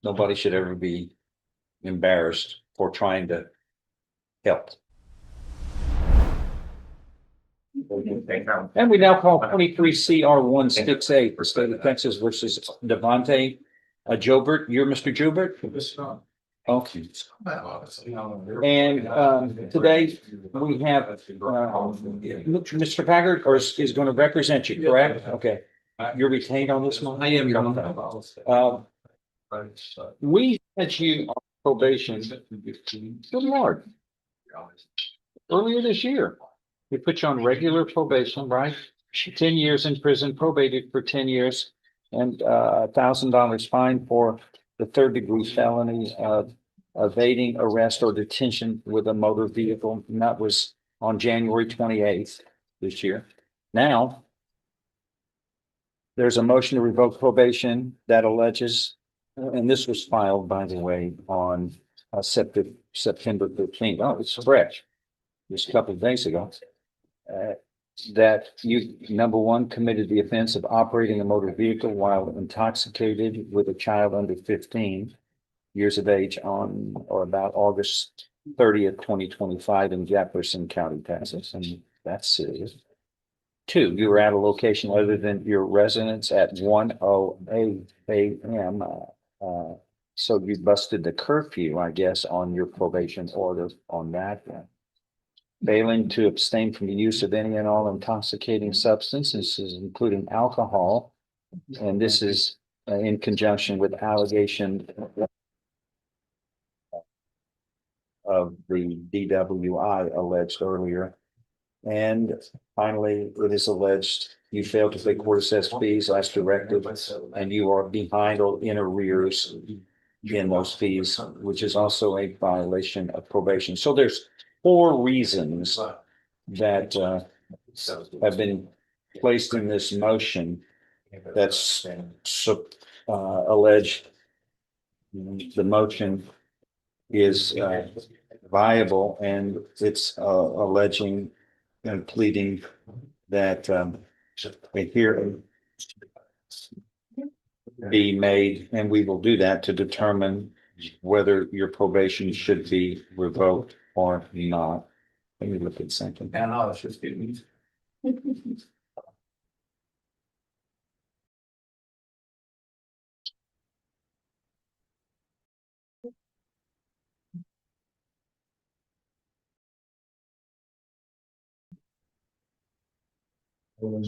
Nobody should ever be embarrassed for trying to help. And we now call 23 CR 168, the state of Texas versus Devontae Jobert. You're Mr. Jobert? Okay. And today we have Mr. Packard is going to represent you, correct? Okay. You're retained on this one? I am, Your Honor. We had you on probation. Good Lord. Earlier this year, we put you on regular probation, right? 10 years in prison, probated for 10 years, and $1,000 fine for the third-degree felony of evading arrest or detention with a motor vehicle. And that was on January 28th this year. Now, there's a motion to revoke probation that alleges, and this was filed, by the way, on September 13th. Oh, it's fresh. Just a couple of days ago. That you, number one, committed the offense of operating a motor vehicle while intoxicated with a child under 15 years of age on or about August 30th, 2025 in Jefferson County, Texas. And that's serious. Two, you were at a location other than your residence at 1:08 a.m. So you busted the curfew, I guess, on your probation order on that. Failing to abstain from the use of any and all intoxicating substances, including alcohol. And this is in conjunction with allegation of the DWI alleged earlier. And finally, it is alleged you failed to pay court assessed fees as directed, and you are behind or in arrears in those fees, which is also a violation of probation. So there's 4 reasons that have been placed in this motion that's alleged. The motion is viable, and it's alleging and pleading that a hearing be made, and we will do that to determine whether your probation should be revoked or not. Let me look at something. And I was just kidding. What's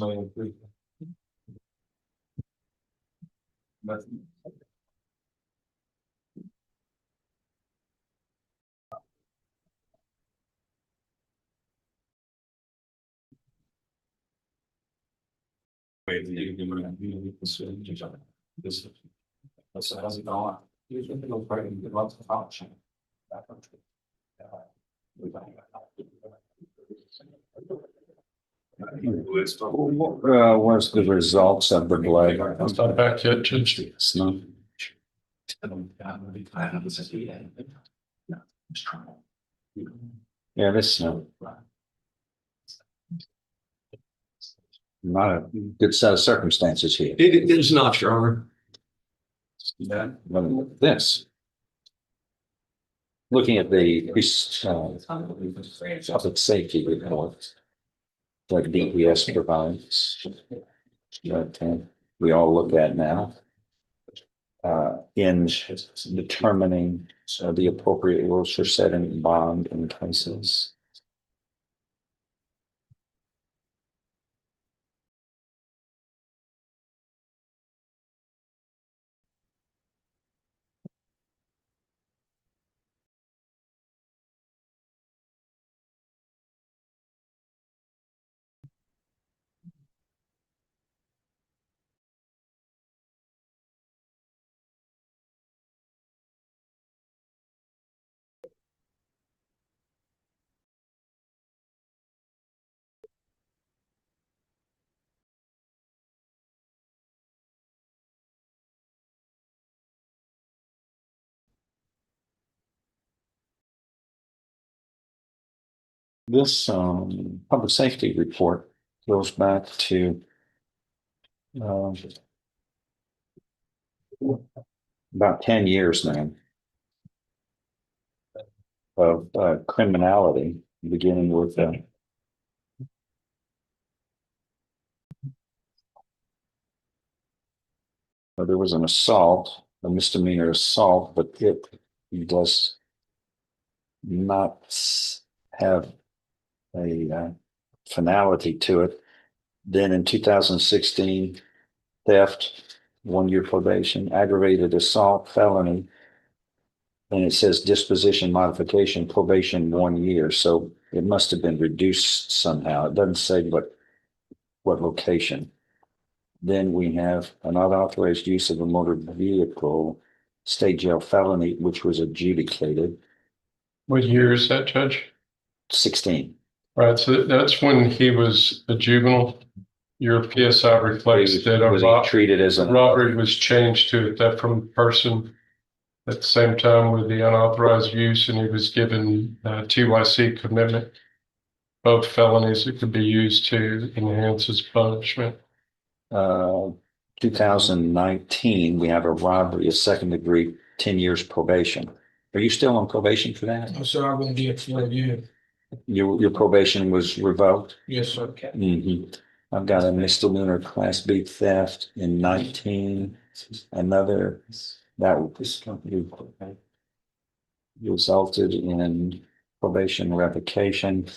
the results of the blood? It's not back yet, Judge. It's not. Yeah, this is not a good set of circumstances here. It is not, Your Honor. This. Looking at the public safety report that DPS provides, that we all look at now, in determining the appropriate rules for setting bond in cases. This public safety report goes back to about 10 years now of criminality, beginning with there was an assault, a misdemeanor assault, but it does not have a finality to it. Then in 2016, theft, 1 year probation, aggravated assault, felony. And it says disposition modification, probation 1 year. So it must have been reduced somehow. It doesn't say what location. Then we have an unauthorized use of a motor vehicle, state jail felony, which was adjudicated, What year is that, Judge? 16. Right, so that's when he was a juvenile. Your PSI reflects that Was he treated as a a robbery was changed to a theft from person at the same time with the unauthorized use, and he was given TYC commitment, both felonies that could be used to enhance his punishment. 2019, we have a robbery, a second degree, 10 years probation. Are you still on probation for that? No, sir, I'm gonna get 12 years. Your probation was revoked? Yes, sir. Mhm. I've got a misdemeanor class B theft in 19, another that resulted in probation revocation.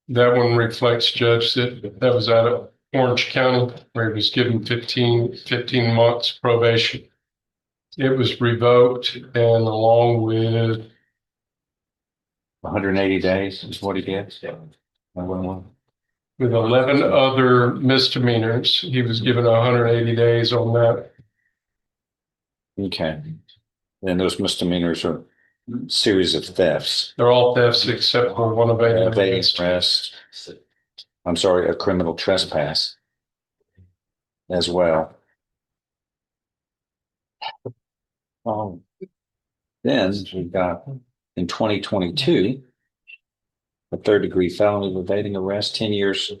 That one reflects, Judge, that was out of Orange County, where he was given 15 months probation. It was revoked, and along with 180 days is what he gets. with 11 other misdemeanors, he was given 180 days on that. Okay. And those misdemeanors are series of thefts. They're all thefts except for one evading arrest. Arrest. I'm sorry, a criminal trespass as well. Then we've got in 2022, a third degree felony of evading arrest, 10 years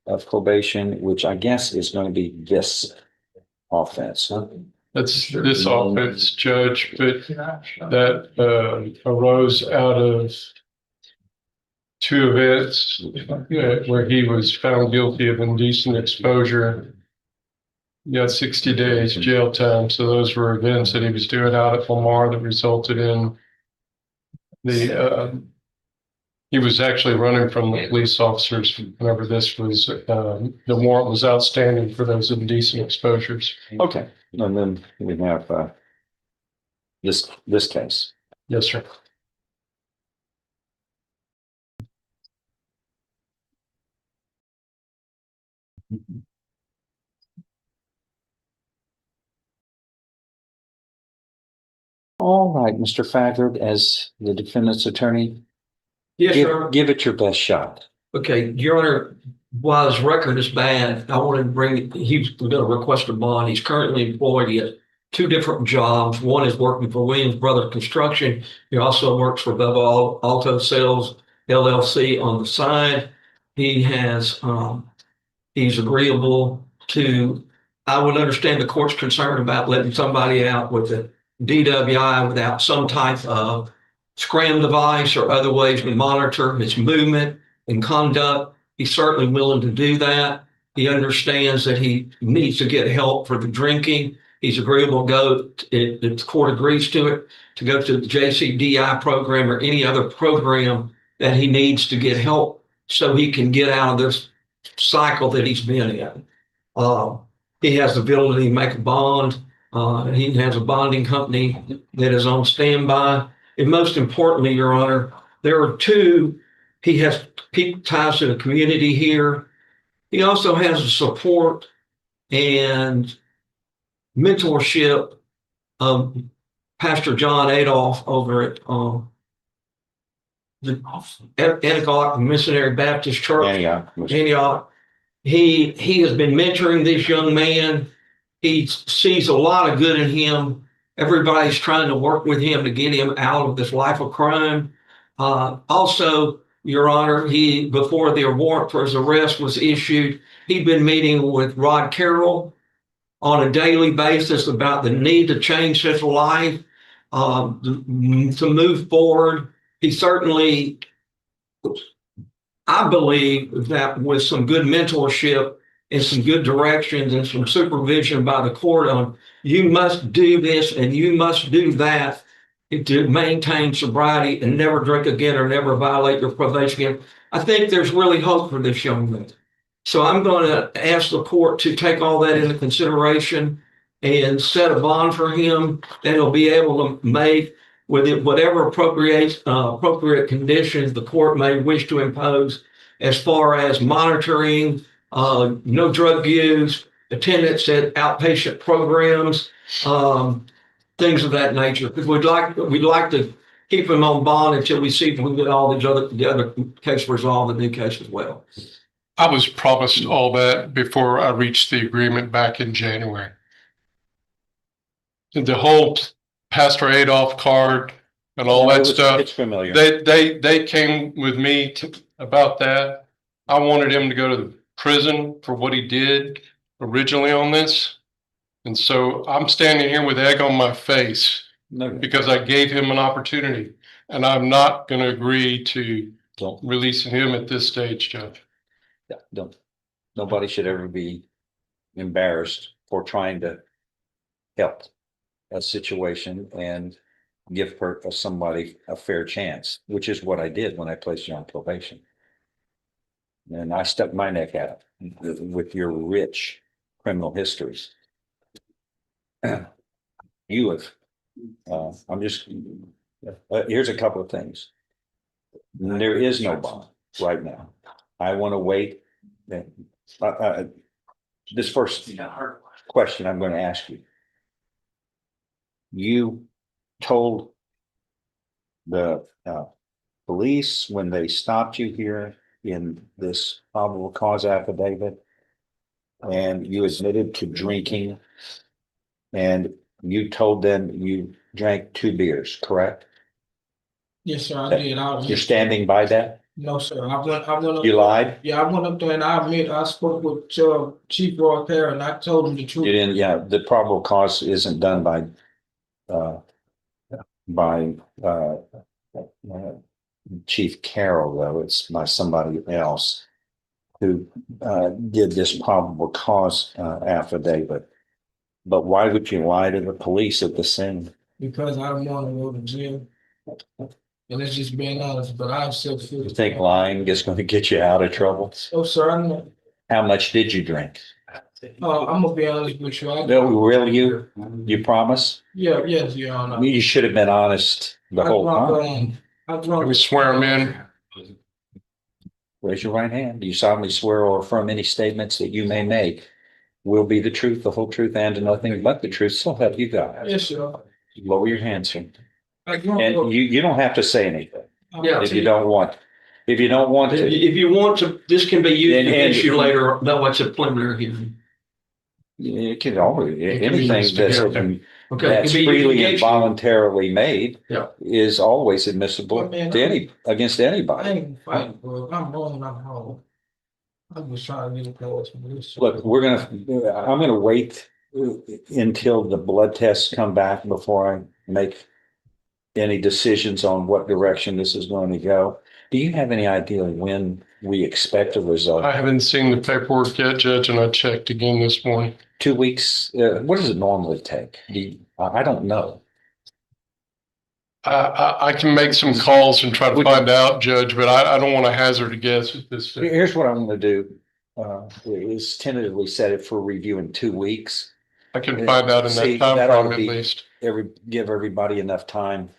of probation, which I guess is going to be this offense. That's this offense, Judge, but that arose out of two events where he was found guilty of indecent exposure. He got 60 days jail time. So those were events that he was doing out at Lamar that resulted in he was actually running from the police officers whenever this was, the warrant was outstanding for those indecent exposures. Okay, and then we have this case. Yes, sir. All right, Mr. Faggard, as the defendant's attorney, Yes, Your Honor. give it your best shot. Okay, Your Honor, while his record is bad, I wanted to bring, he's going to request a bond. He's currently employed at two different jobs. One is working for Williams Brothers Construction. He also works for Bubba Auto Sales LLC on the side. He has, he's agreeable to, I would understand the court's concern about letting somebody out with a DWI without some type of scram device or other ways to monitor his movement and conduct. He's certainly willing to do that. He understands that he needs to get help for the drinking. He's agreeable to go, if the court agrees to it, to go to the JCDI program or any other program that he needs to get help so he can get out of this cycle that he's been in. He has the ability to make a bond. He has a bonding company that is on standby. And most importantly, Your Honor, there are two, he has ties to the community here. He also has the support and mentorship of Pastor John Adolph over at the Antioch Missionary Baptist Church. Antioch. He has been mentoring this young man. He sees a lot of good in him. Everybody's trying to work with him to get him out of this life of crime. Also, Your Honor, before the warrant for his arrest was issued, he'd been meeting with Rod Carroll on a daily basis about the need to change his life, to move forward. He certainly, I believe that with some good mentorship and some good directions and some supervision by the court on, you must do this and you must do that to maintain sobriety and never drink again or never violate your probation again. I think there's really hope for this young man. So I'm going to ask the court to take all that into consideration and set a bond for him that he'll be able to make with it whatever appropriate conditions the court may wish to impose as far as monitoring, no drug use, attendance at outpatient programs, things of that nature. Because we'd like to keep him on bond until we see if we can get all the other case resolved, the new case as well. I was promised all that before I reached the agreement back in January. The whole Pastor Adolph card and all that stuff. It's familiar. They came with me about that. I wanted him to go to the prison for what he did originally on this. And so I'm standing here with egg on my face because I gave him an opportunity, and I'm not going to agree to releasing him at this stage, Judge. Yeah, nobody should ever be embarrassed for trying to help a situation and give somebody a fair chance, which is what I did when I placed you on probation. And I stuck my neck out with your rich criminal histories. You have, here's a couple of things. There is no bond right now. I want to wait. This first question I'm going to ask you. You told the police when they stopped you here in this probable cause affidavit, and you admitted to drinking, and you told them you drank 2 beers, correct? Yes, sir, I did. You're standing by that? No, sir. I went up. You lied? Yeah, I went up there and I admit I spoke with Chief Roy Perry and I told him the truth. You didn't, yeah, the probable cause isn't done by Chief Carroll, though. It's by somebody else who did this probable cause affidavit. But why would you lie to the police at the scene? Because I don't want to go to jail. And it's just being honest, but I'm still feeling. You think lying is going to get you out of trouble? Oh, sir, I know. How much did you drink? I'm gonna be honest with you. No, really, you promise? Yeah, yes, Your Honor. You should have been honest the whole time. Can we swear him in? Raise your right hand. Do you solemnly swear or affirm any statements that you may make will be the truth, the whole truth, and nothing but the truth? So help you God. Yes, sir. Lower your hands, sir. And And you don't have to say anything Yeah. if you don't want. If you don't want to, If you want to, this can be used And- against you later. No, it's a preliminary hearing. it can always, It can be anything used that's against Okay. that's It can be used freely and against you. voluntarily made Yeah. is always admissible But man, to against I anybody. ain't fighting, bro. I'm wrong, I'm wrong. I'm just trying to get it close to this. Look, I'm gonna wait until the blood tests come back before I make any decisions on what direction this is going to go. Do you have any idea when we expect a result? I haven't seen the paperwork yet, Judge, and I checked again this morning. 2 weeks? What does it normally take? I don't know. I can make some calls and try to find out, Judge, but I don't want to hazard a guess at this stage. Here's what I'm gonna do, is tentatively set it for review in 2 weeks. I can find out in See, that time that ought frame to at be- least. Give everybody enough time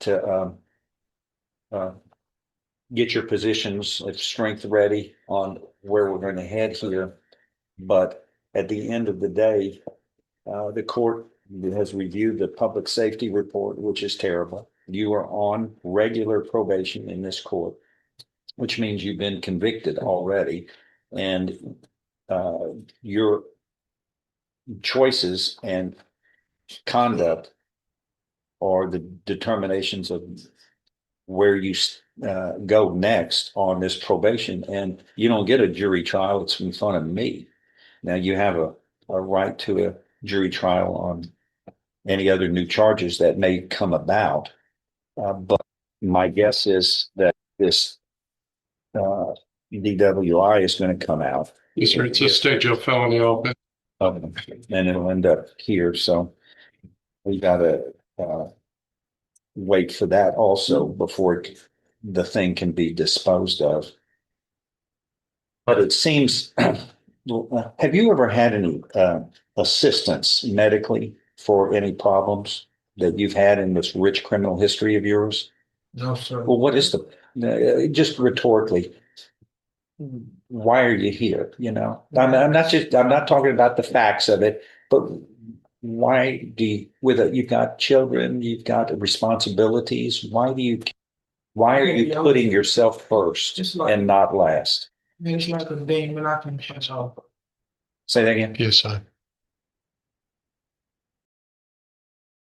to get your positions of strength ready on where we're going to head here. But at the end of the day, the court has reviewed the public safety report, which is terrible. You are on regular probation in this court, which means you've been convicted already. And your choices and conduct are the determinations of where you go next on this probation. And you don't get a jury trial. It's in front of me. Now you have a right to a jury trial on any other new charges that may come about. But my guess is that this DWI is going to come out. Yes, sir. It's a state jail felony offense. And it'll end up here. So we gotta wait for that also before the thing can be disposed of. But it seems, have you ever had any assistance medically for any problems that you've had in this rich criminal history of yours? No, sir. Well, what is just rhetorically, why are you here? You know, I'm not talking about the facts of it, but why do you, you've got children, you've got responsibilities. Why are you putting yourself first and not last? It's like a demon I can catch off. Say that again. Yes, I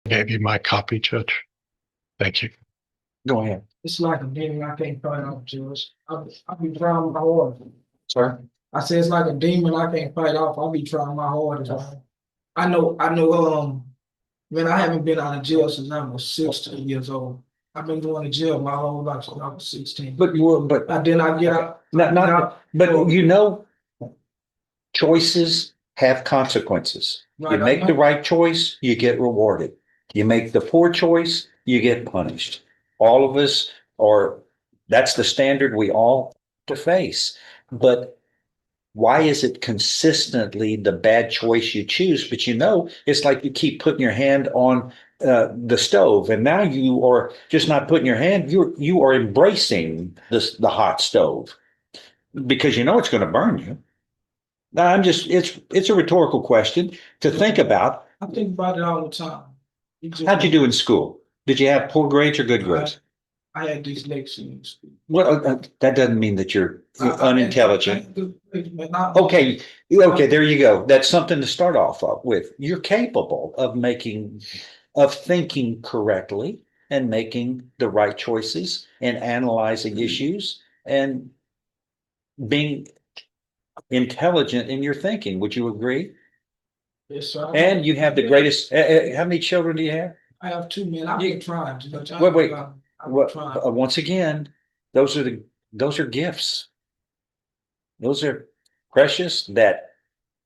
gave you my copy, Judge. Thank you. Go ahead. It's like a demon I can't fight off, Judge. I'll be trying my hardest. Sorry? I say it's like a demon I can't fight off. I'll be trying my hardest. I know, man, I haven't been out of jail since I was 16 years old. I've been going to jail my whole life since I was 16. But Then I get out. but you know, choices have consequences. You make the right choice, you get rewarded. You make the poor choice, you get punished. All of us that's the standard we all have to face. But why is it consistently the bad choice you choose? But you know, it's like you keep putting your hand on the stove, and now you are just not putting your hand. You are embracing the hot stove because you know it's going to burn you. Now, it's a rhetorical question to think about. I think about it all the time. How'd you do in school? Did you have poor grades or good grades? I had dyslexia in school. Well, that doesn't mean that you're unintelligent. Okay. Okay, there you go. That's something to start off with. You're capable of thinking correctly and making the right choices and analyzing issues and being intelligent in your thinking. Would you agree? Yes, sir. And you have the greatest, how many children do you have? I have two men. I've been trying. Wait. Trying. Once again, those are gifts. Those are precious, that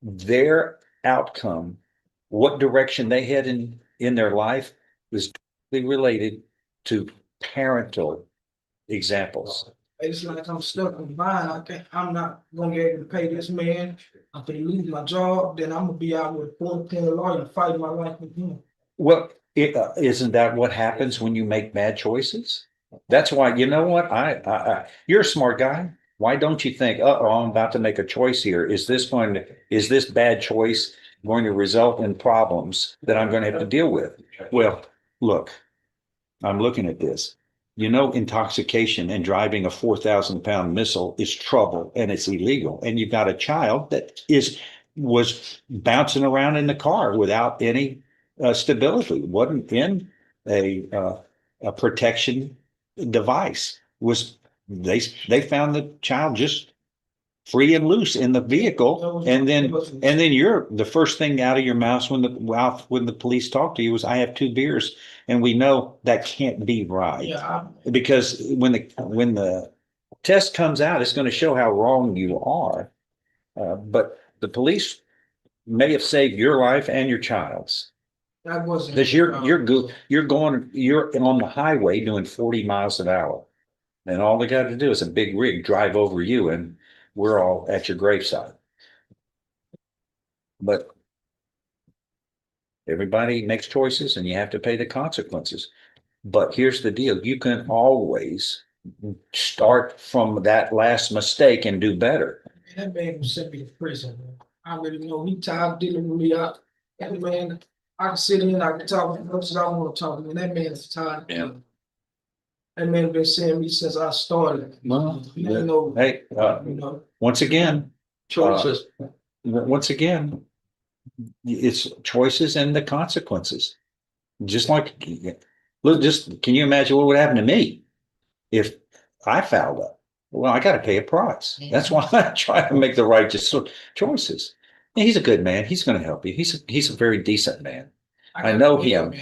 their outcome, what direction they head in their life, is directly related to parental examples. It's like I'm stuck in bind. I'm not gonna be able to pay this man. I'm gonna lose my job. Then I'm gonna be out with a 410 lawyer fighting my life with him. Well, isn't that what happens when you make bad choices? That's why, you know what? You're a smart guy. Why don't you think, I'm about to make a choice here. Is this bad choice going to result in problems that I'm going to have to deal with? Well, look, I'm looking at this. You know, intoxication and driving a 4,000-pound missile is trouble and it's illegal. And you've got a child that was bouncing around in the car without any stability, wasn't in a protection device. They found the child just free and loose in the vehicle, and then you're the first thing out of your mouth when the police talk to you was, "I have 2 beers," and we know that can't be right. Yeah. Because when the test comes out, it's going to show how wrong you are. But the police may have saved your life and your child's. That wasn't. Because you're on the highway doing 40 miles an hour. And all they got to do is a big rig drive over you and we're all at your graveside. But everybody makes choices and you have to pay the consequences. But here's the deal. You can always start from that last mistake and do better. That man was sent me to prison. Man. I already know he tired of dealing with me. That man, I can sit in, I can talk as much as I want to talk. And that man is tired. Yeah. That man been saying me since I started. Well, you know, hey, once again, Choices. it's choices and the consequences. Just like, look, can you imagine what would happen to me if I fouled up? Well, I got to pay a price. That's why I try to make the right choices. He's a good man. He's going to help you. He's a very decent man. I know him.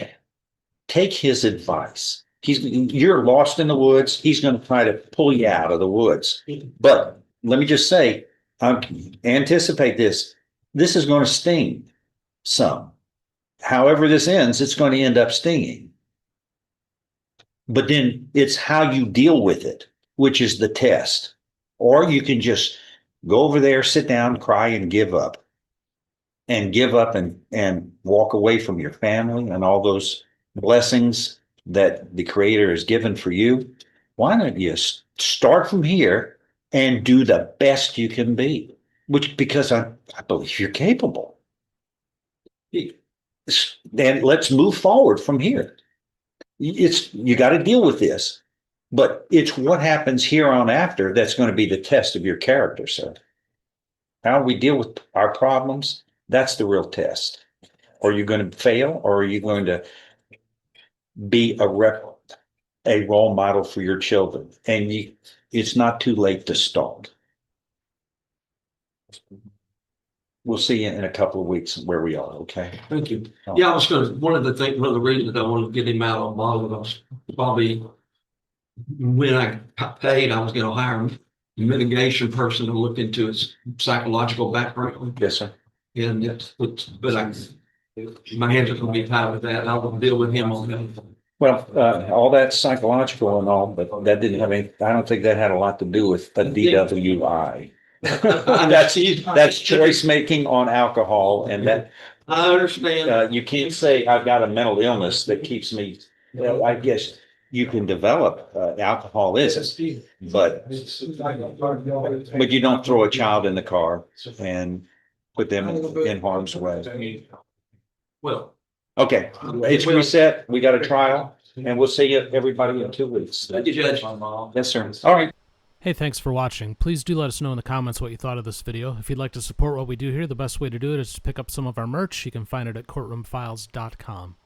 Take his advice. You're lost in the woods. He's going to try to pull you out of the woods. But let me just say, anticipate this. This is going to sting some. However this ends, it's going to end up stinging. But then it's how you deal with it, which is the test. Or you can just go over there, sit down, cry, and give up. And give up and walk away from your family and all those blessings that the Creator has given for you. Why don't you start from here and do the best you can be? Because I believe you're capable. And let's move forward from here. You got to deal with this, but it's what happens here on after that's going to be the test of your character, sir. How we deal with our problems, that's the real test. Are you going to fail, or are you going to be a role model for your children? And it's not too late to start. We'll see you in a couple of weeks where we are, okay? Thank you. Yeah, I was one of the reasons I wanted to get him out on bond was probably when I got paid, I was going to hire a mitigation person to look into his psychological background. Yes, sir. And my hands are going to be tied with that. I will deal with him on that. Well, all that psychological and all, but that didn't have any, I don't think that had a lot to do with a DWI. That's choice making on alcohol, and that I understand. you can't say I've got a mental illness that keeps me. I guess you can develop alcoholism, but you don't throw a child in the car and put them in harm's way. Well, okay, it's reset. We got a trial, and we'll see you everybody in 2 weeks. thank you, Judge. Yes, sir. All right. Hey, thanks for watching. Please do let us know in the comments what you thought of this video. If you'd like to support what we do here, the best way to do it is to pick up some of our merch. You can find it at courtroomfiles.com.